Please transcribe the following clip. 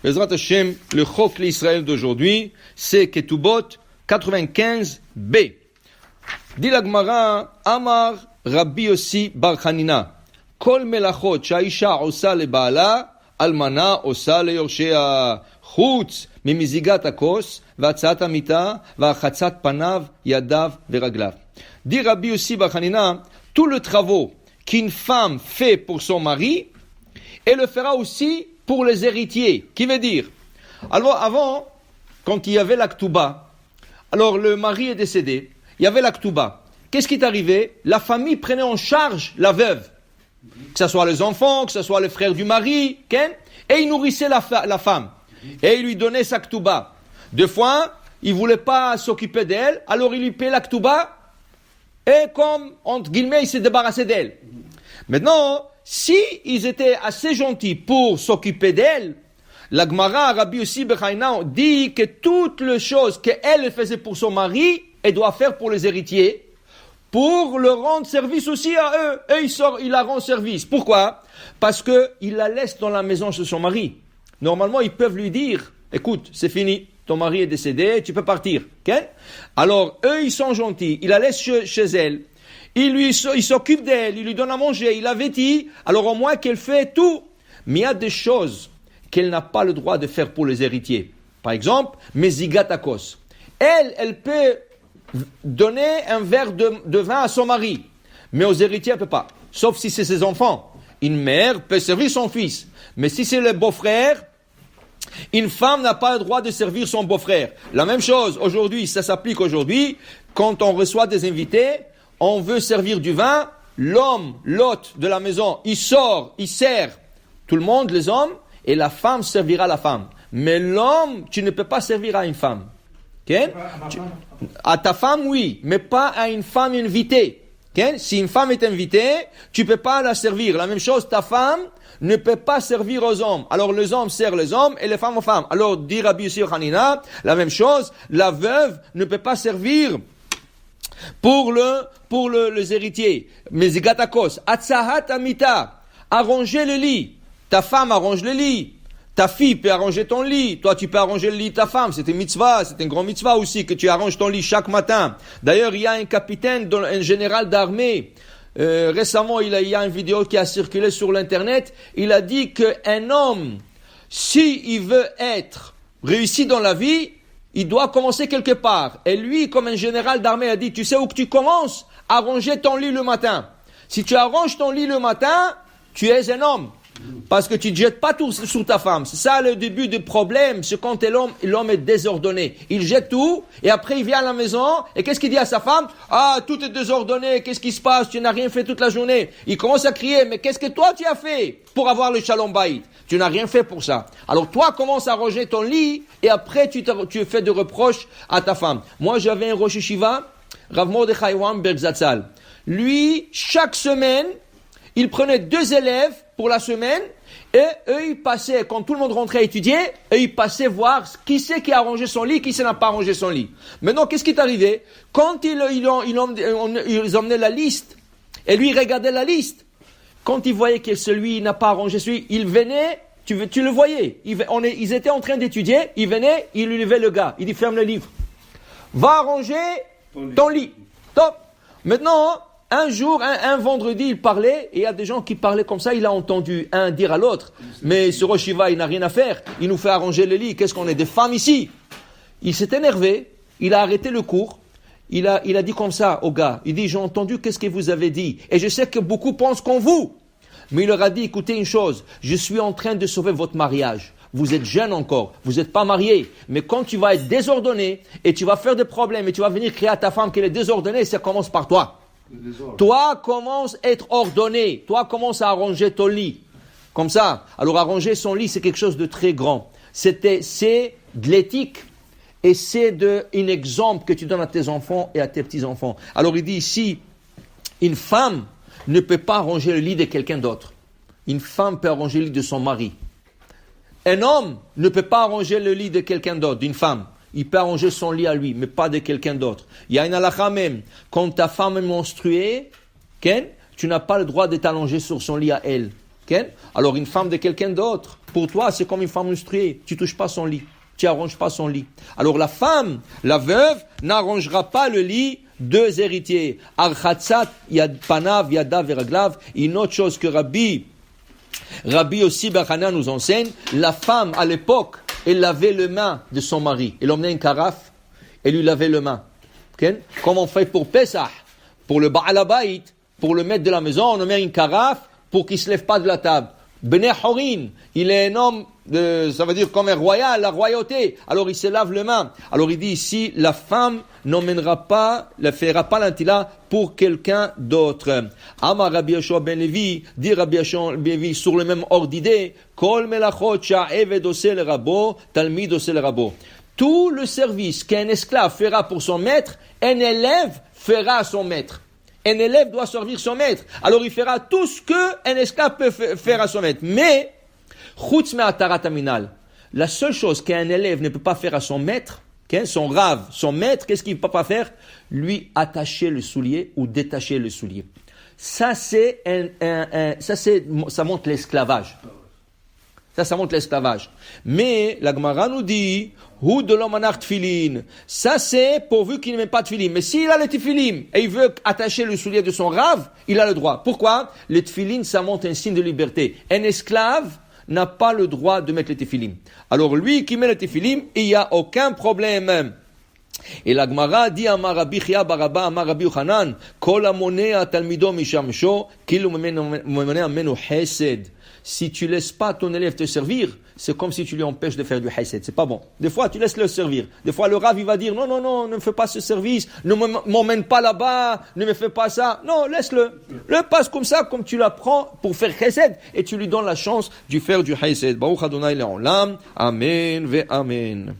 Bezrat Hashem, le Chok l'Israël d'aujourd'hui, c'est Ketubot 95b. Dit la Gemara, Amar Rabbi Yossi bar Chanina, Kol melachot שהאישה עושה לבעלה, אלמנה עושה ליורשיה, חוץ ממזיגת הכוס והצעת המיטה והחצת פניו, ידיו ורגליו. Dit Rabbi Yossi bar Chanina, tout le travail qu'une femme fait pour son mari, elle le fera aussi pour les héritiers. Qui veut dire, alors avant, quand il y avait la Ktuba, alors le mari est décédé, il y avait la Ktuba. Qu'est-ce qui est arrivé? La famille prenait en charge la veuve, que ce soit les enfants, que ce soit les frères du mari, et il nourrissait la femme, et il lui donnait sa Ktuba. Deux fois, il ne voulait pas s'occuper d'elle, alors il lui payait la Ktuba, et comme, entre guillemets, il s'est débarrassé d'elle. Maintenant, si ils étaient assez gentils pour s'occuper d'elle, la Gemara, Rabbi Yossi bar Chanina, dit que toutes les choses qu'elle faisait pour son mari, elle doit faire pour les héritiers, pour leur rendre service aussi à eux. Et il la rend service. Pourquoi? Parce qu'il la laisse dans la maison chez son mari. Normalement, ils peuvent lui dire, écoute, c'est fini, ton mari est décédé, tu peux partir. Okay? Alors, eux, ils sont gentils, ils la laissent chez elle. Il s'occupe d'elle, il lui donne à manger, il la vêtit, alors au moins qu'elle fait tout. Mais il y a des choses qu'elle n'a pas le droit de faire pour les héritiers. Par exemple, Mezigat Akos. Elle peut donner un verre de vin à son mari, mais aux héritiers, elle ne peut pas. Sauf si c'est ses enfants. Une mère peut servir son fils. Mais si c'est le beau-frère, une femme n'a pas le droit de servir son beau-frère. La même chose, aujourd'hui, ça s'applique aujourd'hui, quand on reçoit des invités, on veut servir du vin, l'homme, l'hôte de la maison, il sort, il sert tout le monde, les hommes, et la femme servira la femme. Mais l'homme, tu ne peux pas servir à une femme. Okay? À ta femme, oui, mais pas à une femme invitée. Okay? Si une femme est invitée, tu ne peux pas la servir. La même chose, ta femme ne peut pas servir aux hommes. Alors les hommes servent les hommes et les femmes aux femmes. Alors, dit Rabbi Yossi bar Chanina, la même chose, la veuve ne peut pas servir pour les héritiers. Mezigat Akos, Atzahat Amita, arranger le lit. Ta femme arrange le lit. Ta fille peut arranger ton lit. Toi, tu peux arranger le lit de ta femme. C'est une mitzvah, c'est une grande mitzvah aussi que tu arranges ton lit chaque matin. D'ailleurs, il y a un capitaine, un général d'armée. Récemment, il y a une vidéo qui a circulé sur l'internet. Il a dit qu'un homme, s'il veut être réussi dans la vie, il doit commencer quelque part. Et lui, comme un général d'armée, a dit, tu sais où que tu commences? Arranger ton lit le matin. Si tu arranges ton lit le matin, tu es un homme. Parce que tu ne jettes pas tout sur ta femme. C'est ça le début du problème. C'est quand l'homme est désordonné. Il jette tout, et après il vient à la maison, et qu'est-ce qu'il dit à sa femme? Ah, tout est désordonné, qu'est-ce qui se passe? Tu n'as rien fait toute la journée. Il commence à crier, mais qu'est-ce que toi tu as fait pour avoir le shalom bayit? Tu n'as rien fait pour ça. Alors toi, commence à ranger ton lit, et après tu fais des reproches à ta femme. Moi, j'avais un Rosh Yeshiva, Rav Mordechai Weinberg Zatzal. Lui, chaque semaine, il prenait 2 élèves pour la semaine, et eux, ils passaient, quand tout le monde rentrait à étudier, eux, ils passaient voir qui c'est qui a arrangé son lit, qui c'est n'a pas arrangé son lit. Maintenant, qu'est-ce qui est arrivé? Quand ils emmenaient la liste, et lui, il regardait la liste, quand il voyait que celui n'a pas arrangé celui, il venait, tu le voyais, ils étaient en train d'étudier, il venait, il lui levait le gars, il dit, ferme le livre. Va arranger ton lit. Top. Maintenant, un jour, un vendredi, il parlait, et il y a des gens qui parlaient comme ça, il a entendu un dire à l'autre, mais ce Rosh Yeshiva, il n'a rien à faire, il nous fait arranger le lit, qu'est-ce qu'on est, des femmes ici? Il s'est énervé, il a arrêté le cours, il a dit comme ça au gars, il dit, j'ai entendu qu'est-ce que vous avez dit, et je sais que beaucoup pensent comme vous, mais il leur a dit, écoutez une chose, je suis en train de sauver votre mariage. Vous êtes jeune encore, vous n'êtes pas marié, mais quand tu vas être désordonné, et tu vas faire des problèmes, et tu vas venir crier à ta femme qu'elle est désordonnée, ça commence par toi. Toi, commence à être ordonné. Toi, commence à arranger ton lit. Comme ça. Alors, arranger son lit, c'est quelque chose de très grand. C'est de l'éthique. Et c'est un exemple que tu donnes à tes enfants et à tes petits-enfants. Alors, il dit ici, une femme ne peut pas arranger le lit de quelqu'un d'autre. Une femme peut arranger le lit de son mari. Un homme ne peut pas arranger le lit de quelqu'un d'autre, d'une femme. Il peut arranger son lit à lui, mais pas de quelqu'un d'autre. Il y a une halakha même. Quand ta femme est menstruée, tu n'as pas le droit de t'allonger sur son lit à elle. Okay? Alors une femme de quelqu'un d'autre, pour toi c'est comme une femme menstruée, tu touches pas son lit, tu arranges pas son lit. Alors la femme, la veuve, n'arrangera pas le lit deux héritiers. Archatzat yad panav yadav veraglav. Une autre chose que Rabbi aussi Bar Hanan nous enseigne, la femme à l'époque, elle lavait les mains de son mari. Elle emmenait une carafe et lui lavait les mains. Okay? Comme on fait pour Pesach, pour le Baal Habayit, pour le maître de la maison, on met une carafe pour qu'il ne se lève pas de la table. Bnei Horin, il est un homme, ça veut dire comme un royal, la royauté. Alors il se lave les mains. Alors il dit ici, la femme n'emmènera pas, ne fera pas l'antila pour quelqu'un d'autre. Amar Rabbi Yoshua ben Levi, dit Rabbi Yoshua ben Levi sur le même ordre d'idée, Kol melachot sha'eved oseh le rabo, talmid oseh le rabo. Tout le service qu'un esclave fera pour son maître, un élève fera à son maître. Un élève doit servir son maître. Alors il fera tout ce qu'un esclave peut faire à son maître. Mais, chutz me'atarat aminal, la seule chose qu'un élève ne peut pas faire à son maître, son rave, son maître, qu'est-ce qu'il ne peut pas faire? Lui attacher le soulier ou détacher le soulier. Ça montre l'esclavage. Ça montre l'esclavage. Mais la Gemara nous dit, Hu de l'homme anach tfilin. Ça c'est pourvu qu'il ne met pas de tfilin. Mais s'il a le tfilin et il veut attacher le soulier de son rave, il a le droit. Pourquoi? Le tfilin, ça montre un signe de liberté. Un esclave n'a pas le droit de mettre le tfilin. Alors lui qui met le tfilin, il n'y a aucun problème. Et la Gemara dit à Rabbi Chia Baraba, à Rabbi Yochanan, Kol amonea talmido mishamsho, kilu memonea menu hesed. Si tu laisses pas ton élève te servir, c'est comme si tu lui empêches de faire du hesed. C'est pas bon. Des fois, tu laisses le servir. Des fois, le Rav, il va dire, non, ne me fais pas ce service, ne m'emmène pas là-bas, ne me fais pas ça. Non, laisse-le. Le passe comme ça, comme tu l'apprends pour faire hesed, et tu lui donnes la chance de faire du hesed. Baruch Adonai le'olam. Amen ve amen.